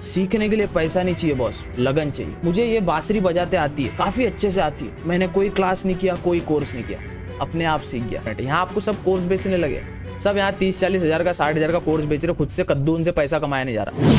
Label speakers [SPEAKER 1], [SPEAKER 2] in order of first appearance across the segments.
[SPEAKER 1] सीखने के लिए पैसा नहीं चाहिए बॉस, लगन चाहिए। मुझे ये बांसुरी बजाते आती है, काफी अच्छे से आती है। मैंने कोई क्लास नहीं किया, कोई कोर्स नहीं किया, अपने आप सीख गया। यहाँ आपको सब कोर्स बेचने लगे, सब यहाँ 30-40 हजार का 60 हजार का कोर्स बेच रहे, खुद से कद्दू उनसे पैसा कमाया नहीं जा रहा।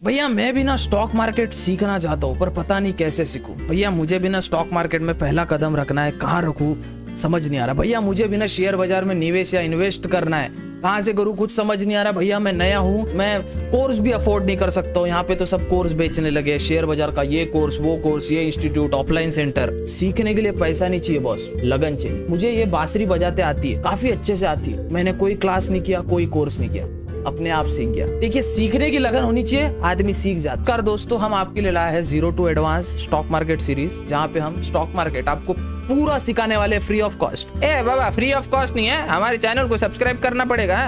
[SPEAKER 1] भैया मैं भी ना स्टॉक मार्केट सीखना चाहता हूँ, पर पता नहीं कैसे सीखूं। भैया मुझे भी ना स्टॉक मार्केट में पहला कदम रखना है, कहाँ रखूँ समझ नहीं आ रहा। भैया मुझे भी ना शेयर बाजार में निवेश या इन्वेस्ट करना है, कहाँ से करूँ कुछ समझ नहीं आ रहा। भैया मैं नया हूँ, मैं कोर्स भी अफोर्ड नहीं कर सकता हूँ। यहाँ पे तो सब कोर्स बेचने लगे, शेयर बाजार का ये कोर्स, वो कोर्स, ये इंस्टीट्यूट, ऑफलाइन सेंटर। सीखने के लिए पैसा नहीं चाहिए बॉस, लगन चाहिए। मुझे ये बांसुरी बजाते आती है, काफी अच्छे से आती है। मैंने कोई क्लास नहीं किया, कोई कोर्स नहीं किया, अपने आप सीख गया। देखिए सीखने की लगन होनी चाहिए, आदमी सीख जाता। कर दोस्तों हम आपके लिए लाए हैं 0 to advance stock market series, जहाँ पे हम स्टॉक मार्केट आपको पूरा सिखाने वाले free of cost. A Baba free of cost नहीं है, हमारे चैनल को सब्सक्राइब करना पड़ेगा।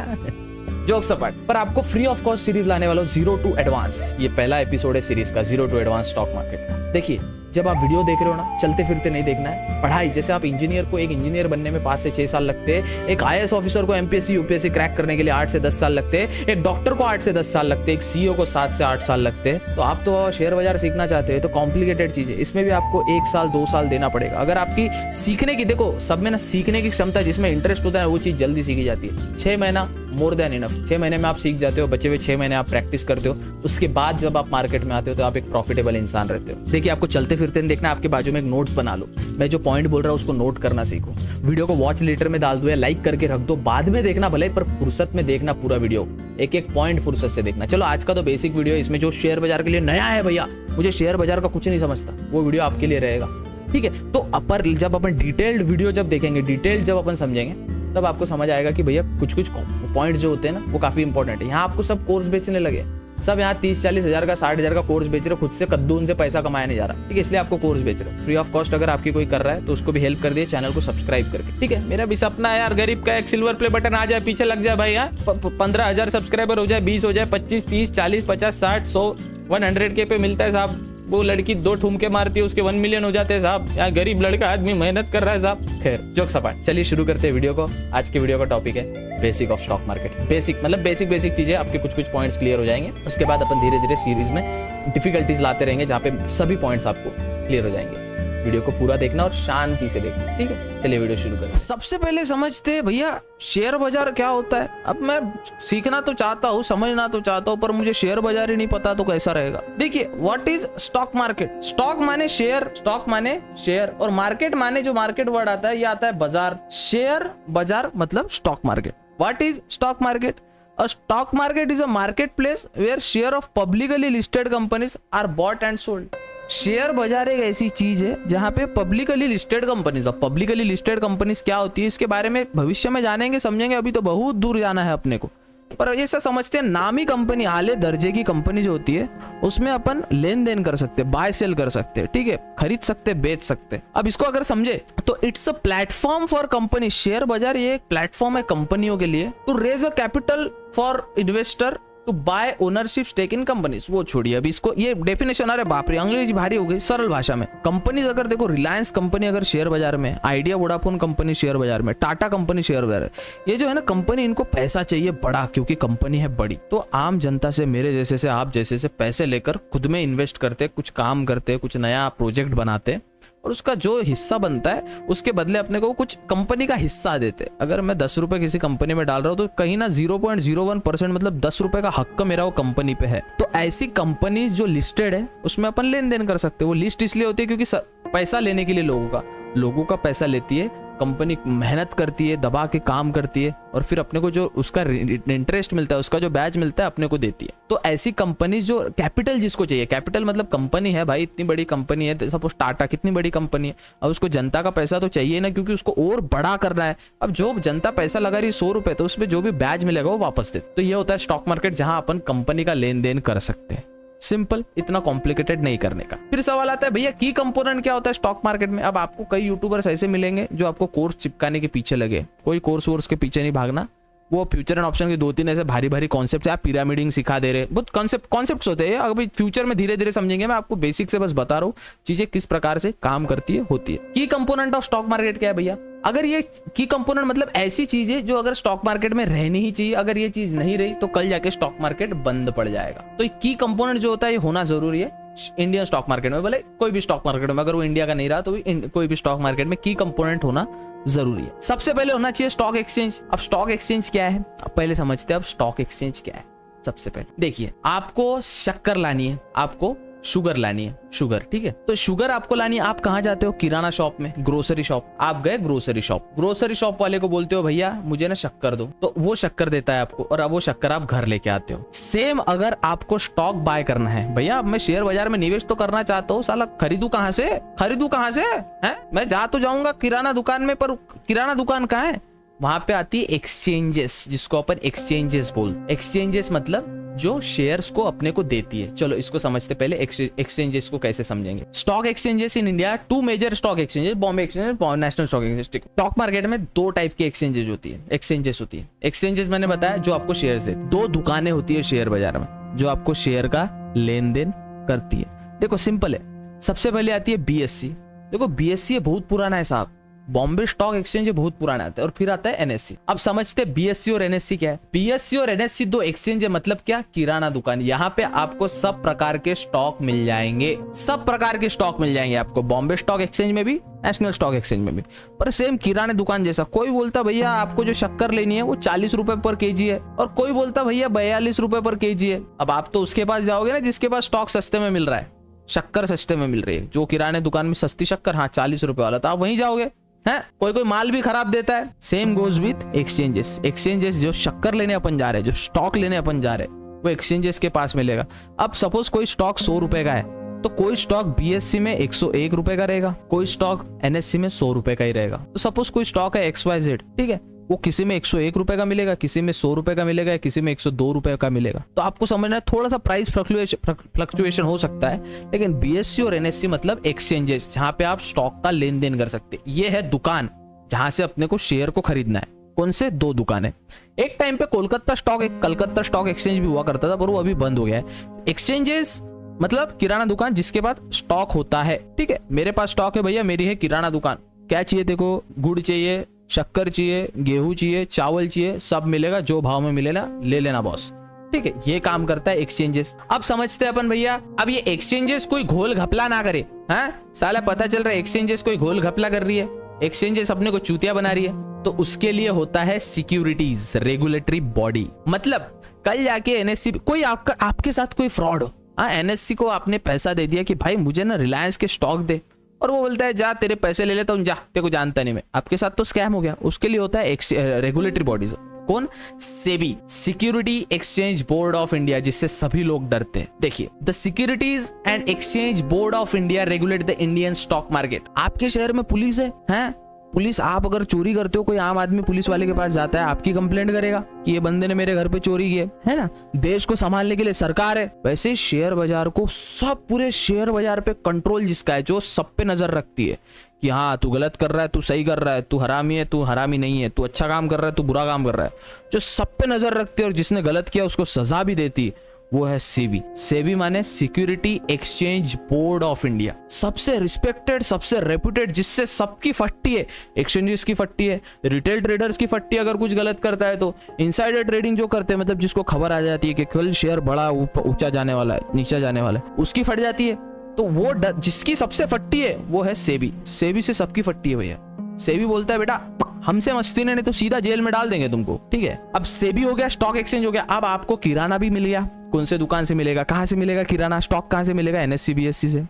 [SPEAKER 1] जोक सपाट, पर आपको फ्री ऑफ कॉस्ट सीरीज लाने वाला 0 to एडवांस। ये पहला एपिसोड है सीरीज का 0 to एडवांस स्टॉक मार्केट का। देखिए जब आप वीडियो देख रहे हो ना, चलते फिरते नहीं देखना है। पढ़ाई जैसे आप इंजीनियर को एक इंजीनियर बनने में 5 से 6 साल लगते हैं, एक IAS ऑफिसर को MPSC UPSC क्रैक करने के लिए 8 से 10 साल लगते हैं, एक डॉक्टर को 8 से 10 साल लगते हैं, एक CEO को 7 से 8 साल लगते हैं। तो आप तो शेयर बाजार सीखना चाहते हैं तो कॉम्प्लिकेटेड चीज है, इसमें भी आपको 1 साल 2 साल देना पड़ेगा। अगर आपकी सीखने की, देखो सब में ना सीखने की क्षमता, जिसमें इंटरेस्ट होता है वो चीज जल्दी सीखी जाती है। 6 महीना मोर देन इनफ, 6 महीने में आप सीख जाते हो, बचे हुए 6 महीने आप प्रैक्टिस करते हो। उसके बाद जब आप मार्केट में आते हो तो आप एक प्रॉफिटेबल इंसान रहते हो। देखिए आपको चलते फिरते नहीं देखना, आपके बाजू में एक नोट्स बना लो। मैं जो पॉइंट बोल रहा हूँ उसको नोट करना सीखो। वीडियो को वॉच लेटर में डाल दो या लाइक करके रख दो, बाद में देखना भले, पर फुर्सत में देखना पूरा वीडियो, एक एक पॉइंट फुर्सत से देखना। चलो आज का तो बेसिक वीडियो है, इसमें जो शेयर बाजार के लिए नया है, भैया मुझे शेयर बाजार का कुछ नहीं समझता, वो वीडियो आपके लिए रहेगा, ठीक है। तो अपर जब अपन डिटेल्ड वीडियो जब देखेंगे, डिटेल्ड जब अपन समझेंगे, तब आपको समझ आएगा कि भैया कुछ पॉइंट्स जो होते हैं ना वो काफी इंपॉर्टेंट है। यहाँ आपको सब कोर्स बेचने लगे, सब यहाँ 30-40 हजार का 60 हजार का कोर्स बेच रहे, खुद से कद्दू उनसे पैसा कमाया नहीं जा रहा, ठीक है, इसलिए आपको कोर्स बेच रहे। फ्री ऑफ कॉस्ट अगर आपकी कोई कर रहा है तो उसको भी हेल्प कर दिए, चैनल को सब्सक्राइब करके, ठीक है। मेरा भी सपना है यार, गरीब का एक सिल्वर प्ले बटन आ जाए, पीछे लग जाए भाई, 15,000 सब्सक्राइबर हो जाए, 20 हो जाए, 25, 30, 40, 50, 60, 100, 100K पे मिलता है साहब। वो लड़की 2 ठुमके मारती है, उसके 1 मिलियन हो जाते हैं साहब। यहाँ गरीब लड़का आदमी मेहनत कर रहा है साहब। खैर जोक सपाट, चलिए शुरू करते हैं वीडियो को। आज के वीडियो का टॉपिक है basic of stock market. Basic मतलब बेसिक चीजें, आपके कुछ पॉइंट्स क्लियर हो जाएंगे। उसके बाद अपन धीरे धीरे सीरीज में डिफिकल्टीज लाते रहेंगे, जहाँ पे सभी पॉइंट्स आपको क्लियर हो जाएंगे। वीडियो को पूरा देखना और शांति से देखना, ठीक है। चलिए वीडियो शुरू करें। सबसे पहले समझते हैं भैया शेयर बाजार क्या होता है। अब मैं सीखना तो चाहता हूँ, समझना तो चाहता हूँ, पर मुझे शेयर बाजार ही नहीं पता तो कैसा रहेगा। देखिए what is stock market. Stock माने शेयर, स्टॉक माने शेयर, और मार्केट माने जो मार्केट वर्ड आता है ये आता है बाजार। शेयर बाजार मतलब stock market. What is stock market? A stock market is a marketplace where share of publicly listed companies are bought and sold. Share बाजार एक ऐसी चीज है जहां पे पब्लिकली लिस्टेड कंपनीज, अब पब्लिकली लिस्टेड कंपनीज क्या होती है इसके बारे में भविष्य में जानेंगे, समझेंगे, अभी तो बहुत दूर जाना है अपने को। पर ऐसा समझते हैं नामी कंपनी, आले दर्जे की कंपनी जो होती है उसमें अपन लेन देन कर सकते हैं, बाय सेल कर सकते हैं, ठीक है, खरीद सकते, बेच सकते। अब इसको अगर समझे तो it's a platform for company. Share बाजार ये एक प्लेटफॉर्म है कंपनियों के लिए to raise a capital for investor to buy ownership stake in companies. वो छोड़िए अभी इसको, ये डेफिनेशन, अरे बाप रे अंग्रेजी भारी हो गई, सरल भाषा में। कंपनीज अगर देखो, रिलायंस कंपनी अगर शेयर बाजार में, आइडिया वोडाफोन कंपनी शेयर बाजार में, टाटा कंपनी शेयर बाजार, ये जो है ना कंपनी, इनको पैसा चाहिए बड़ा, क्योंकि कंपनी है बड़ी। तो आम जनता से, मेरे जैसे से, आप जैसे से पैसे लेकर खुद में इन्वेस्ट करते, कुछ काम करते, कुछ नया प्रोजेक्ट बनाते, और उसका जो हिस्सा बनता है उसके बदले अपने को कुछ कंपनी का हिस्सा देते। अगर मैं 10 रुपए किसी कंपनी में डाल रहा हूँ तो कहीं ना 0.01% मतलब 10 रुपए का हक मेरा वो कंपनी पे है। तो ऐसी कंपनीज जो लिस्टेड है उसमें अपन लेन देन कर सकते हैं। वो लिस्ट इसलिए होती है क्योंकि पैसा लेने के लिए लोगों का पैसा लेती है कंपनी, मेहनत करती है, दबा के काम करती है, और फिर अपने को जो उसका इंटरेस्ट मिलता है, उसका जो बैच मिलता है अपने को देती है। तो ऐसी कंपनी जो कैपिटल जिसको चाहिए, कैपिटल मतलब कंपनी है भाई, इतनी बड़ी कंपनी है, सपोज टाटा कितनी बड़ी कंपनी है, अब उसको जनता का पैसा तो चाहिए ना, क्योंकि उसको और बड़ा करना है। अब जो जनता पैसा लगा रही 100 रुपए, तो उसमें जो भी बैच मिलेगा वो वापस दे। तो ये होता है स्टॉक मार्केट, जहां अपन कंपनी का लेन देन कर सकते हैं। सिंपल, इतना कॉम्प्लिकेटेड नहीं करने का। फिर सवाल आता है भैया की कंपोनेंट क्या होता है स्टॉक मार्केट में। अब आपको कई यूट्यूबर्स ऐसे मिलेंगे जो आपको कोर्स चिपकाने के पीछे लगे। कोई कोर्स वोर्स के पीछे नहीं भागना, वो फ्यूचर एंड ऑप्शन के 2-3 ऐसे भारी भारी कॉन्सेप्ट है, आप पिरामिडिंग सिखा दे रहे, बहुत कॉन्सेप्ट्स होते हैं। अभी फ्यूचर में धीरे धीरे समझेंगे, मैं आपको बेसिक से बस बता रहा हूँ चीजें किस प्रकार से काम करती है, होती है। की कंपोनेंट ऑफ स्टॉक मार्केट क्या है भैया? अगर ये की कंपोनेंट मतलब ऐसी चीज है जो अगर स्टॉक मार्केट में रहनी ही चाहिए, अगर ये चीज नहीं रही तो कल जाके स्टॉक मार्केट बंद पड़ जाएगा। तो की कंपोनेंट जो होता है ये होना जरूरी है इंडियन स्टॉक मार्केट में, भले कोई भी स्टॉक मार्केट में, अगर वो इंडिया का नहीं रहा तो भी कोई भी स्टॉक मार्केट में की कंपोनेंट होना जरूरी है। सबसे पहले होना चाहिए स्टॉक एक्सचेंज। अब स्टॉक एक्सचेंज क्या है, अब पहले समझते हैं अब स्टॉक एक्सचेंज क्या है। सबसे पहले देखिए, आपको शक्कर लानी है, आपको शुगर लानी है, शुगर, ठीक है। तो शुगर आपको लानी है, आप कहाँ जाते हो, किराना शॉप में, ग्रोसरी शॉप। आप गए ग्रोसरी शॉप, ग्रोसरी शॉप वाले को बोलते हो भैया मुझे ना शक्कर दो, तो वो शक्कर देता है आपको, और अब वो शक्कर आप घर लेके आते हो। सेम अगर आपको स्टॉक बाय करना है, भैया अब मैं शेयर बाजार में निवेश तो करना चाहता हूँ, साला खरीदू कहाँ से, खरीदू कहाँ से है, मैं जा तो जाऊंगा किराना दुकान में, पर किराना दुकान कहाँ है, वहां पे आती है एक्सचेंजेस, जिसको अपन एक्सचेंजेस बोलते। एक्सचेंजेस मतलब जो शेयर्स को अपने को देती है। चलो इसको समझते पहले एक्सचेंजेस को कैसे समझेंगे। Stock exchanges in India, two major stock exchanges, Bombay exchange, national stock exchange. Stock market में दो टाइप की एक्सचेंजेस होती है, एक्सचेंजेस मैंने बताया जो आपको शेयर्स देती है। दो दुकानें होती है शेयर बाजार में जो आपको शेयर का लेन देन करती है। देखो सिंपल है, सबसे पहले आती है बीएससी। देखो बीएससी बहुत पुराना है साहब, बॉम्बे स्टॉक एक्सचेंज बहुत पुराना आता है, और फिर आता है एनएससी। अब समझते हैं बीएससी और एनएससी क्या है। बीएससी और एनएससी दो एक्सचेंज है, मतलब क्या, किराना दुकान। यहाँ पे आपको सब प्रकार के स्टॉक मिल जाएंगे, सब प्रकार के स्टॉक मिल जाएंगे आपको, बॉम्बे स्टॉक एक्सचेंज में भी, नेशनल स्टॉक एक्सचेंज में भी, पर सेम किराने दुकान जैसा। कोई बोलता भैया आपको जो शक्कर लेनी है वो 40 रुपए पर केजी है, और कोई बोलता भैया 42 रुपए पर केजी है। अब आप तो उसके पास जाओगे ना जिसके पास स्टॉक सस्ते में मिल रहा है, शक्कर सस्ते में मिल रही है, जो किराने दुकान में सस्ती शक्कर, हाँ 40 रुपए वाला, तो आप वहीं जाओगे है। कोई माल भी खराब देता है। Same goes with exchanges. Exchanges जो शक्कर लेने अपन जा रहे हैं, जो स्टॉक लेने अपन जा रहे हैं, वो एक्सचेंजेस के पास मिलेगा। अब सपोज कोई स्टॉक 100 रुपए का है, तो कोई स्टॉक बीएससी में 101 रुपए का रहेगा, कोई स्टॉक एनएससी में 100 रुपए का ही रहेगा। तो सपोज कोई स्टॉक है XYZ, ठीक है, वो किसी में 101 रुपए का मिलेगा, किसी में 100 रुपए का मिलेगा, किसी में 102 रुपए का मिलेगा। तो आपको समझना है थोड़ा सा प्राइस फ्लक्चुएशन हो सकता है, लेकिन बीएससी और एनएससी मतलब एक्सचेंजेस जहां पे आप स्टॉक का लेन देन कर सकते हैं। ये है दुकान जहां से अपने को शेयर को खरीदना है। कौन से, दो दुकानें। एक टाइम पे कलकत्ता स्टॉक एक्सचेंज भी हुआ करता था, पर वो अभी बंद हो गया है। एक्सचेंजेस मतलब किराना दुकान जिसके पास स्टॉक होता है, ठीक है। मेरे पास स्टॉक है भैया, मेरी है किराना दुकान, क्या चाहिए देखो, गुड़ चाहिए, शक्कर चाहिए, गेहूं चाहिए, चावल चाहिए, सब मिलेगा, जो भाव में मिलेगा ले लेना बॉस, ठीक है। ये काम करता है एक्सचेंजेस। अब समझते हैं अपन भैया, अब ये एक्सचेंजेस कोई घोल घपला ना करे, हाँ साला पता चल रहा है एक्सचेंजेस कोई घोल घपला कर रही है, एक्सचेंजेस अपने को चूतिया बना रही है, तो उसके लिए होता है सिक्योरिटीज रेगुलेटरी बॉडी। मतलब कल जाके एनएससी कोई आपके साथ कोई फ्रॉड हो, हाँ एनएससी को आपने पैसा दे दिया कि भाई मुझे ना रिलायंस के स्टॉक दे, और वो बोलता है जा तेरे पैसे ले लेता हूं, जा तेरे को जानता नहीं मैं, आपके साथ तो स्कैम हो गया। उसके लिए होता है रेगुलेटरी बॉडीज। कौन, SEBI, security exchange board of India, जिससे सभी लोग डरते हैं। देखिए, the securities and exchange board of India regulate the Indian stock market. आपके शहर में पुलिस है, पुलिस, आप अगर चोरी करते हो, कोई आम आदमी पुलिस वाले के पास जाता है, आपकी कंप्लेंट करेगा कि ये बंदे ने मेरे घर पे चोरी की है ना। देश को संभालने के लिए सरकार है। वैसे शेयर बाजार को, सब पूरे शेयर बाजार पे कंट्रोल जिसका है, जो सब पे नजर रखती है कि हाँ तू गलत कर रहा है, तू सही कर रहा है, तू हरामी है, तू हरामी नहीं है, तू अच्छा काम कर रहा है, तू बुरा काम कर रहा है, जो सब पे नजर रखती है और जिसने गलत किया उसको सजा भी देती है, वो है सेबी। सेबी माने security exchange board of India. सबसे रिस्पेक्टेड, सबसे रेप्यूटेड, जिससे सबकी फट्टी है, एक्सचेंजेस की फट्टी है, रिटेल ट्रेडर्स की फट्टी। अगर कुछ गलत करता है तो इनसाइडर ट्रेडिंग जो करते हैं, मतलब जिसको खबर आ जाती है कि कल शेयर बड़ा ऊंचा जाने वाला है, नीचा जाने वाला है, उसकी फट जाती है। तो वो जिसकी सबसे फट्टी है वो है सेबी। सेबी से सबकी फट्टी है भैया। सेबी बोलता है बेटा हमसे मस्ती नहीं तो सीधा जेल में डाल देंगे तुमको, ठीक है। अब सेबी हो गया, स्टॉक एक्सचेंज हो गया। अब आपको किराना भी मिल गया। कौन से दुकान से मिलेगा, कहां से मिलेगा किराना, स्टॉक कहां से मिलेगा, एनएससी बीएससी से।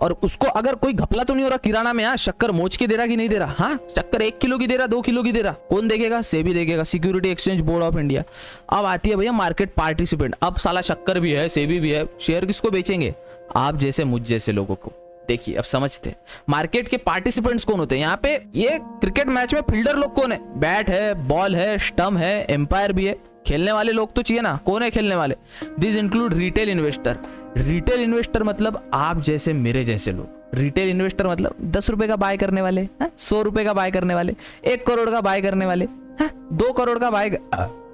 [SPEAKER 1] और उसको अगर कोई घपला तो नहीं हो रहा किराना में, हाँ शक्कर मोच के दे रहा कि नहीं दे रहा, हाँ शक्कर 1 किलो की दे रहा, 2 किलो की दे रहा, कौन देखेगा, सेबी देखेगा, security exchange board of India. अब आती है भैया मार्केट पार्टिसिपेंट। अब साला शक्कर भी है, सेबी भी है, शेयर किसको बेचेंगे, आप जैसे मुझ जैसे लोगों को। देखिए अब समझते हैं मार्केट के पार्टिसिपेंट्स कौन होते हैं। यहाँ पे ये क्रिकेट मैच में फील्डर लोग कौन है, बैट है, बॉल है, स्टंप है, एम्पायर भी है, खेलने वाले लोग तो चाहिए ना, कौन है खेलने वाले। This include retail investor. Retail investor मतलब आप जैसे मेरे जैसे लोग। रिटेल इन्वेस्टर मतलब 10 रुपए का बाय करने वाले, 100 रुपए का बाय करने वाले, 1 करोड़ का बाय करने वाले, 2 करोड़ का बाय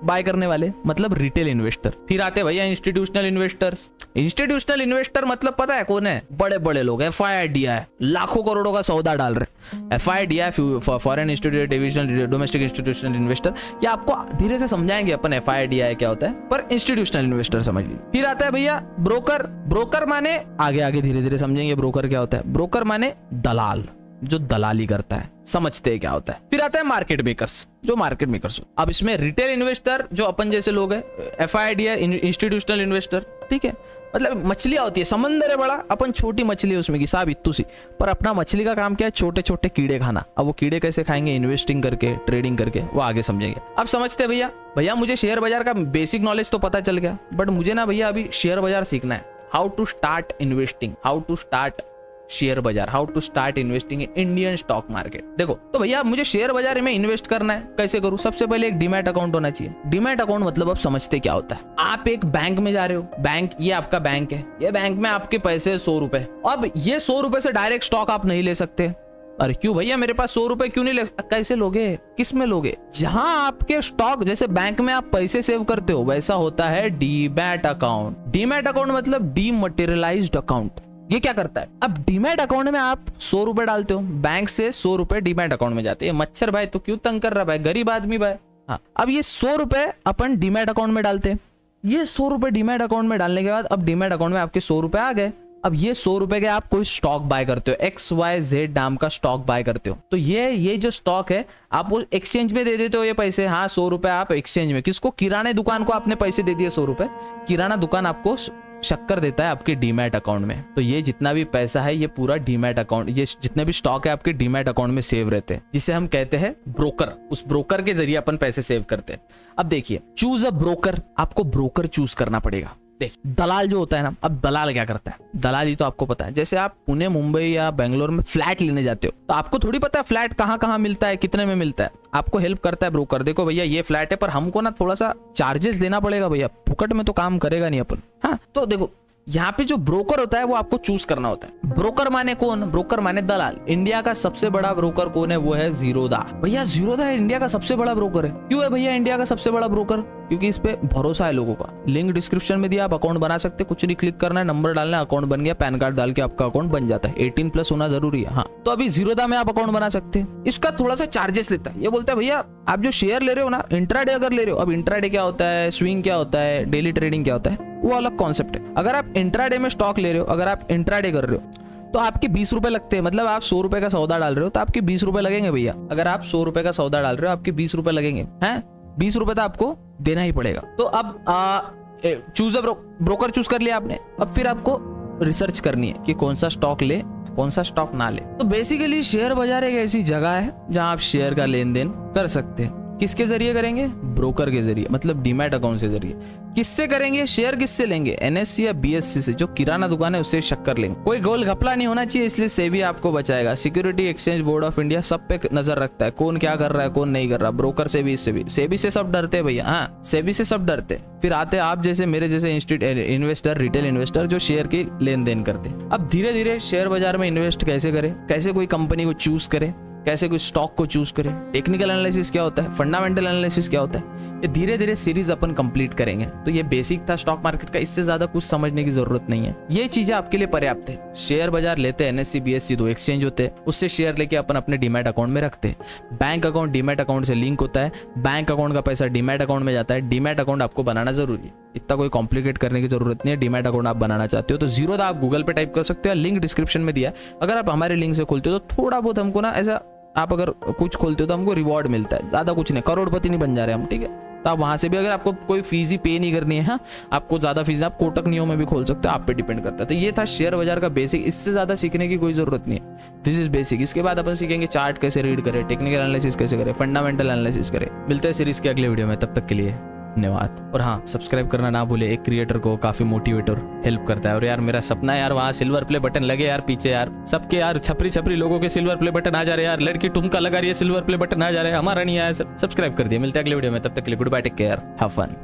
[SPEAKER 1] बाय करने वाले, मतलब रिटेल इन्वेस्टर। फिर आते भैया इंस्टीट्यूशनल इन्वेस्टर्स। इंस्टीट्यूशनल इन्वेस्टर मतलब पता है कौन है? बड़े बड़े लोग, FIDI लाखों करोड़ों का सौदा डाल रहे। FIDI foreign institute divisional domestic institutional investor, ये आपको धीरे से समझाएंगे अपन FIDI क्या होता है, पर इंस्टीट्यूशनल इन्वेस्टर समझ लीजिए। फिर आता है भैया ब्रोकर। ब्रोकर माने आगे आगे धीरे धीरे समझेंगे ब्रोकर क्या होता है। ब्रोकर माने दलाल, जो दलाली करता है, समझते हैं क्या होता है। फिर आता है मार्केट मेकर्स, जो मार्केट मेकर्स। अब इसमें रिटेल इन्वेस्टर जो अपन जैसे लोग हैं, FIDI इंस्टीट्यूशनल इन्वेस्टर, ठीक है। मतलब मछलियां होती है, समंदर है बड़ा, अपन छोटी मछली है उसमें की साब इतू सी, पर अपना मछली का काम क्या है? छोटे छोटे कीड़े खाना। अब वो कीड़े कैसे खाएंगे? इन्वेस्टिंग करके, ट्रेडिंग करके, वो आगे समझेंगे। अब समझते हैं भैया मुझे शेयर बाजार का बेसिक नॉलेज तो पता चल गया, बट मुझे ना भैया अभी शेयर बाजार सीखना है। How to start investing, how to start share बाजार, how to start investing in Indian stock market. देखो तो भैया मुझे शेयर बाजार में इन्वेस्ट करना है, कैसे करूं? सबसे पहले एक डीमैट अकाउंट होना चाहिए। डीमैट अकाउंट मतलब आप समझते क्या होता है? आप एक बैंक में जा रहे हो, बैंक, ये आपका बैंक है, ये बैंक में आपके पैसे 100 रुपए। अब ये 100 रुपए से डायरेक्ट स्टॉक आप नहीं ले सकते। अरे क्यों भैया, मेरे पास 100 रुपए क्यों नहीं ले? कैसे लोगे? किस में लोगे? जहां आपके स्टॉक, जैसे बैंक में आप पैसे सेव करते हो, वैसा होता है डीमैट अकाउंट। डीमैट अकाउंट मतलब डीमटेरियलाइज्ड अकाउंट। ये क्या करता है? अब डीमैट अकाउंट में आप 100 रुपए डालते हो, बैंक से 100 रुपए डीमैट अकाउंट में जाते हैं। मच्छर भाई तो क्यों तंग कर रहा भाई, गरीब आदमी भाई। हाँ, अब ये 100 रुपए अपन डीमैट अकाउंट में डालते हैं। ये 100 रुपए डीमैट अकाउंट में डालने के बाद अब डीमैट अकाउंट में आपके 100 रुपए आ गए। अब ये 100 रुपए के आप कोई स्टॉक बाय करते हो, XYZ नाम का स्टॉक बाय करते हो, तो ये जो स्टॉक है आप वो एक्सचेंज में दे देते हो ये पैसे। हाँ, 100 रुपए आप एक्सचेंज में, किसको? किराने दुकान को आपने पैसे दे दिए 100 रुपए, किराना दुकान आपको शक्कर देता है आपके डीमैट अकाउंट में। तो ये जितना भी पैसा है ये पूरा डीमैट अकाउंट, ये जितने भी स्टॉक है आपके डीमैट अकाउंट में सेव रहते हैं, जिसे हम कहते हैं ब्रोकर। उस ब्रोकर के जरिए अपन पैसे सेव करते हैं। अब देखिए, चूज अ ब्रोकर, आपको ब्रोकर चूज करना पड़ेगा। देखिए दलाल जो होता है ना, अब दलाल क्या करता है? दलाली तो आपको पता है, जैसे आप पुणे, मुंबई या बेंगलोर में फ्लैट लेने जाते हो, तो आपको थोड़ी पता है फ्लैट कहाँ कहाँ मिलता है, कितने में मिलता है। आपको हेल्प करता है ब्रोकर। देखो भैया ये फ्लैट है, पर हमको ना थोड़ा सा चार्जेस देना पड़ेगा भैया, फुकट में तो काम करेगा नहीं अपन। हाँ, तो देखो यहाँ पे जो ब्रोकर होता है वो आपको चूज करना होता है। ब्रोकर माने कौन? ब्रोकर माने दलाल। इंडिया का सबसे बड़ा ब्रोकर कौन है? वो है जीरोधा। भैया जीरोधा इंडिया का सबसे बड़ा ब्रोकर है। क्यों है भैया इंडिया का सबसे बड़ा ब्रोकर? क्योंकि इस पे भरोसा है लोगों का। लिंक डिस्क्रिप्शन में दिया, आप अकाउंट बना सकते, कुछ नहीं, क्लिक करना है, नंबर डालना है, अकाउंट बन गया, पैन कार्ड डाल के आपका अकाउंट बन जाता है। 18+ होना जरूरी है। हाँ, तो अभी जीरोधा में आप अकाउंट बना सकते हैं। इसका थोड़ा सा चार्जेस लेता है। ये बोलता है भैया आप जो शेयर ले रहे हो ना, इंट्राडे अगर ले रहे हो, अब इंट्राडे क्या होता है, स्विंग क्या होता है, डेली ट्रेडिंग क्या होता है, वो अलग कॉन्सेप्ट है। अगर आप इंट्राडे में स्टॉक ले रहे हो, अगर आप इंट्राडे कर रहे हो, तो आपके 20 रुपए लगते हैं। मतलब आप 100 रुपए का सौदा डाल रहे हो तो आपके 20 रुपए लगेंगे भैया। अगर आप 100 रुपए का सौदा डाल रहे हो, आपके 20 रुपए लगेंगे। हैं, 20 रुपए तो आपको देना ही पड़ेगा। तो अब चूज अ ब्रोकर चूज कर लिया आपने। अब फिर आपको रिसर्च करनी है कि कौन सा स्टॉक ले, कौन सा स्टॉक ना ले। तो बेसिकली शेयर बाजार एक ऐसी जगह है जहां आप शेयर का लेन देन कर सकते हैं। किसके जरिए करेंगे? ब्रोकर के जरिए, मतलब डीमैट अकाउंट के जरिए। किससे करेंगे? शेयर किससे लेंगे? NSE या BSE से, जो किराना दुकान है उससे शक्कर लेंगे। कोई गोल घपला नहीं होना चाहिए, इसलिए सेबी आपको बचाएगा। Security exchange board of India सब पे नजर रखता है, कौन क्या कर रहा है, कौन नहीं कर रहा। ब्रोकर से भी, इससे भी, सेबी से सब डरते हैं भैया। हाँ, सेबी से सब डरते हैं। फिर आते आप जैसे मेरे जैसे इन्वेस्टर, रिटेल इन्वेस्टर जो शेयर की लेन देन करते हैं। अब धीरे धीरे शेयर बाजार में इन्वेस्ट कैसे करें, कैसे कोई कंपनी को चूज करें, कैसे कोई स्टॉक को चूज करें, टेक्निकल एनालिसिस क्या होता है, फंडामेंटल एनालिसिस क्या होता है, ये धीरे धीरे सीरीज अपन कंप्लीट करेंगे। तो ये बेसिक था स्टॉक मार्केट का, इससे ज्यादा कुछ समझने की जरूरत नहीं है। ये चीजें आपके लिए पर्याप्त है। शेयर बाजार लेते हैं, NSE BSE 2 एक्सचेंज होते हैं, उससे शेयर लेके अपन अपने डीमैट अकाउंट में रखते हैं। बैंक अकाउंट डीमैट अकाउंट से लिंक होता है, बैंक अकाउंट का पैसा डीमैट अकाउंट में जाता है। डीमैट अकाउंट आपको बनाना जरूरी है, इतना कोई कॉम्प्लिकेट करने की जरूरत नहीं है। डीमैट अकाउंट आप बनाना चाहते हो तो जीरोधा आप गूगल पे टाइप कर सकते हो, लिंक डिस्क्रिप्शन में दिया। अगर आप हमारे लिंक से खोलते हो तो थोड़ा बहुत हमको ना ऐसा, आप अगर कुछ खोलते हो तो हमको रिवॉर्ड मिलता है, ज्यादा कुछ नहीं, करोड़पति नहीं बन जा रहे हम, ठीक है। तो आप वहां से भी, अगर आपको कोई फीस ही पे नहीं करनी है, हाँ, आपको ज्यादा फीस, आप कोटक नियो में भी खोल सकते हो, आप पे डिपेंड करता है। तो ये था शेयर बाजार का बेसिक, इससे ज्यादा सीखने की कोई जरूरत नहीं है। This is basic. इसके बाद अपन सीखेंगे चार्ट कैसे रीड करें, टेक्निकल एनालिसिस कैसे करें, फंडामेंटल एनालिसिस करें। मिलते हैं सीरीज के अगले वीडियो में, तब तक के लिए धन्यवाद। और हाँ, सब्सक्राइब करना ना भूले, एक क्रिएटर को काफी मोटिवेट और हेल्प करता है। और यार मेरा सपना है यार, वहाँ सिल्वर प्ले बटन लगे यार पीछे, यार सबके यार छपरी छपरी लोगों के सिल्वर प्ले बटन आ जा रहे हैं यार, लड़की ठुमका लगा रही है, सिल्वर प्ले बटन आ जा रहे हैं, हमारा नहीं आया। सब्सक्राइब कर दिया। मिलते हैं अगले वीडियो में, तब तक के लिए goodbye, take care, have fun.